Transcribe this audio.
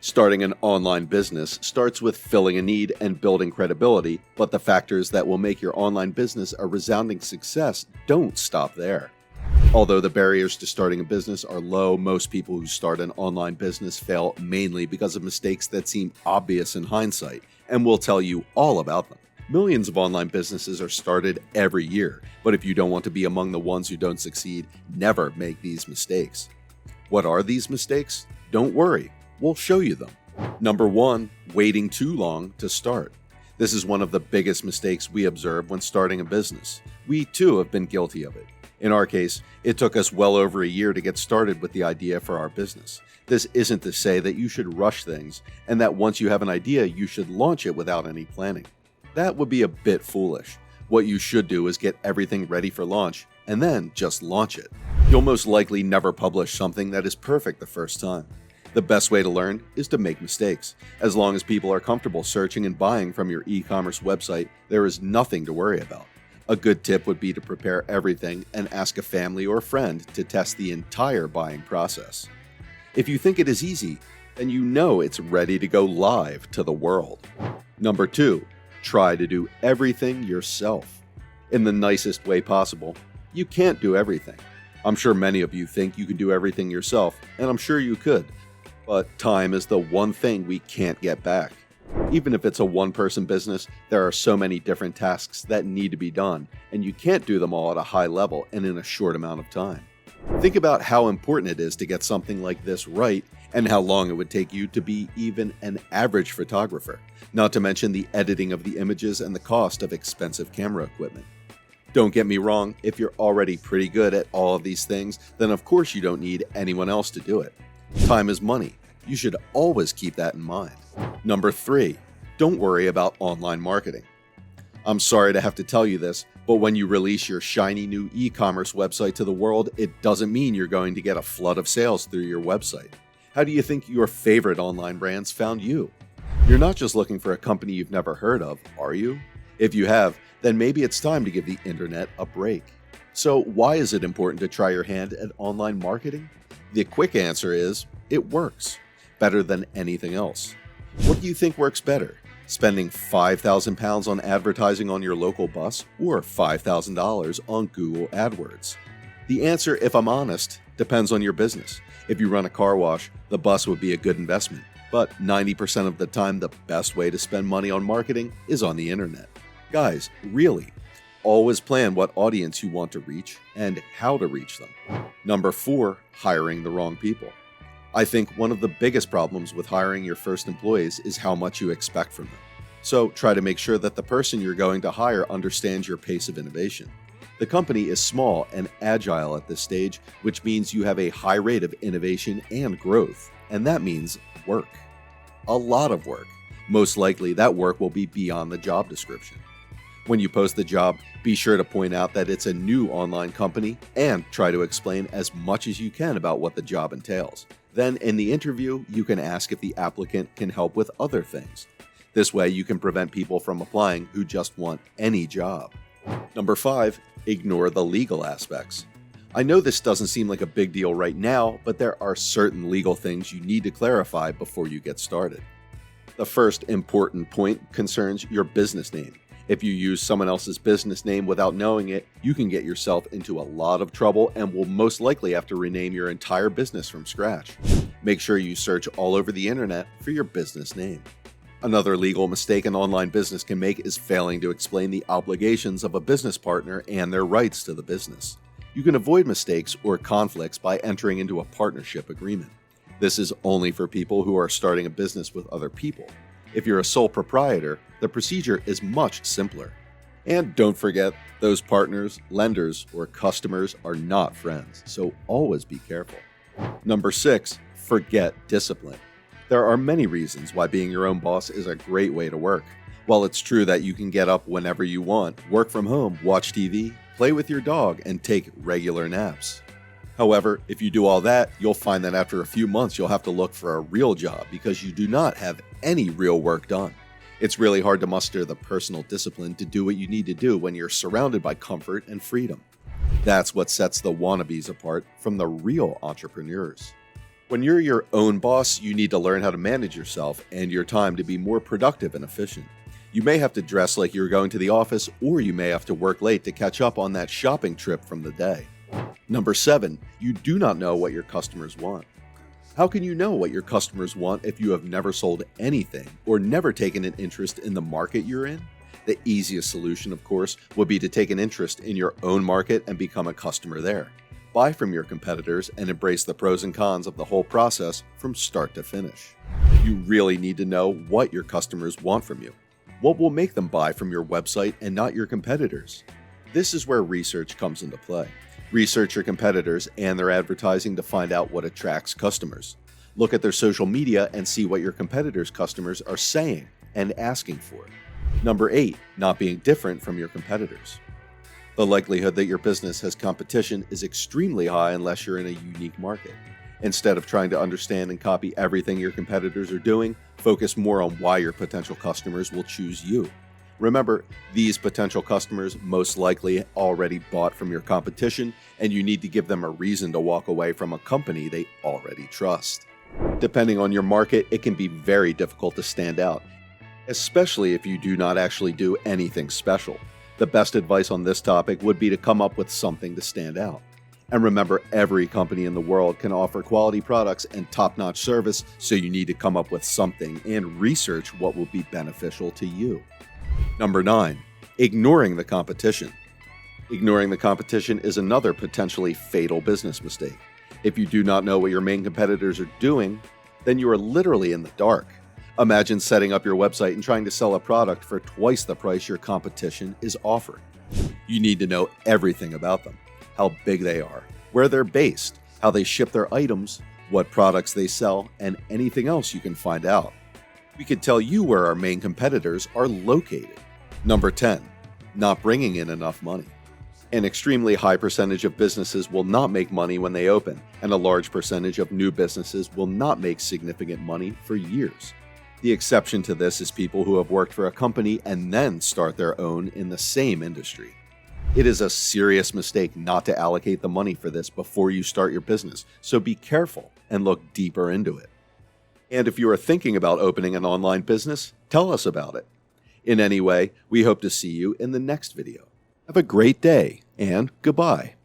Starting an online business starts with filling a need and building credibility, but the factors that will make your online business a resounding success don't stop there. Although the barriers to starting a business are low, most people who start an online business fail mainly because of mistakes that seem obvious in hindsight, and we'll tell you all about them. Millions of online businesses are started every year, but if you don't want to be among the ones who don't succeed, never make these mistakes. What are these mistakes? Don't worry. We'll show you them. Number 1, waiting too long to start. This is one of the biggest mistakes we observe when starting a business. We too have been guilty of it. In our case, it took us well over a year to get started with the idea for our business. This isn't to say that you should rush things and that once you have an idea, you should launch it without any planning. That would be a bit foolish. What you should do is get everything ready for launch and then just launch it. You'll most likely never publish something that is perfect the first time. The best way to learn is to make mistakes. As long as people are comfortable searching and buying from your e-commerce website, there is nothing to worry about. A good tip would be to prepare everything and ask a family or friend to test the entire buying process. If you think it is easy, then you know it's ready to go live to the world. Number 2, try to do everything yourself. In the nicest way possible, you can't do everything. I'm sure many of you think you can do everything yourself, and I'm sure you could. But time is the one thing we can't get back. Even if it's a one-person business, there are so many different tasks that need to be done, and you can't do them all at a high level and in a short amount of time. Think about how important it is to get something like this right, and how long it would take you to be even an average photographer, not to mention the editing of the images and the cost of expensive camera equipment. Don't get me wrong, if you're already pretty good at all of these things, then of course you don't need anyone else to do it. Time is money. You should always keep that in mind. Number 3, don't worry about online marketing. I'm sorry to have to tell you this, but when you release your shiny new e-commerce website to the world, it doesn't mean you're going to get a flood of sales through your website. How do you think your favorite online brands found you? You're not just looking for a company you've never heard of, are you? If you have, then maybe it's time to give the internet a break. So why is it important to try your hand at online marketing? The quick answer is, it works. Better than anything else. What do you think works better? Spending £5,000 on advertising on your local bus or $5,000 on Google AdWords? The answer, if I'm honest, depends on your business. If you run a car wash, the bus would be a good investment. But 90% of the time, the best way to spend money on marketing is on the internet. Guys, really, always plan what audience you want to reach and how to reach them. Number 4, hiring the wrong people. I think one of the biggest problems with hiring your first employees is how much you expect from them. So try to make sure that the person you're going to hire understands your pace of innovation. The company is small and agile at this stage, which means you have a high rate of innovation and growth, and that means work. A lot of work. Most likely that work will be beyond the job description. When you post the job, be sure to point out that it's a new online company and try to explain as much as you can about what the job entails. Then in the interview, you can ask if the applicant can help with other things. This way you can prevent people from applying who just want any job. Number 5, ignore the legal aspects. I know this doesn't seem like a big deal right now, but there are certain legal things you need to clarify before you get started. The first important point concerns your business name. If you use someone else's business name without knowing it, you can get yourself into a lot of trouble and will most likely have to rename your entire business from scratch. Make sure you search all over the internet for your business name. Another legal mistake an online business can make is failing to explain the obligations of a business partner and their rights to the business. You can avoid mistakes or conflicts by entering into a partnership agreement. This is only for people who are starting a business with other people. If you're a sole proprietor, the procedure is much simpler. And don't forget, those partners, lenders, or customers are not friends, so always be careful. Number 6, forget discipline. There are many reasons why being your own boss is a great way to work. While it's true that you can get up whenever you want, work from home, watch TV, play with your dog, and take regular naps. However, if you do all that, you'll find that after a few months you'll have to look for a real job because you do not have any real work done. It's really hard to muster the personal discipline to do what you need to do when you're surrounded by comfort and freedom. That's what sets the wannabes apart from the real entrepreneurs. When you're your own boss, you need to learn how to manage yourself and your time to be more productive and efficient. You may have to dress like you're going to the office, or you may have to work late to catch up on that shopping trip from the day. Number 7, you do not know what your customers want. How can you know what your customers want if you have never sold anything or never taken an interest in the market you're in? The easiest solution, of course, would be to take an interest in your own market and become a customer there. Buy from your competitors and embrace the pros and cons of the whole process from start to finish. You really need to know what your customers want from you. What will make them buy from your website and not your competitors? This is where research comes into play. Research your competitors and their advertising to find out what attracts customers. Look at their social media and see what your competitors' customers are saying and asking for. Number 8, not being different from your competitors. The likelihood that your business has competition is extremely high unless you're in a unique market. Instead of trying to understand and copy everything your competitors are doing, focus more on why your potential customers will choose you. Remember, these potential customers most likely already bought from your competition, and you need to give them a reason to walk away from a company they already trust. Depending on your market, it can be very difficult to stand out, especially if you do not actually do anything special. The best advice on this topic would be to come up with something to stand out. And remember, every company in the world can offer quality products and top-notch service, so you need to come up with something and research what will be beneficial to you. Number 9, ignoring the competition. Ignoring the competition is another potentially fatal business mistake. If you do not know what your main competitors are doing, then you are literally in the dark. Imagine setting up your website and trying to sell a product for twice the price your competition is offering. You need to know everything about them. How big they are, where they're based, how they ship their items, what products they sell, and anything else you can find out. We could tell you where our main competitors are located. Number 10, not bringing in enough money. An extremely high percentage of businesses will not make money when they open, and a large percentage of new businesses will not make significant money for years. The exception to this is people who have worked for a company and then start their own in the same industry. It is a serious mistake not to allocate the money for this before you start your business, so be careful and look deeper into it. And if you are thinking about opening an online business, tell us about it. In any way, we hope to see you in the next video. Have a great day, and goodbye.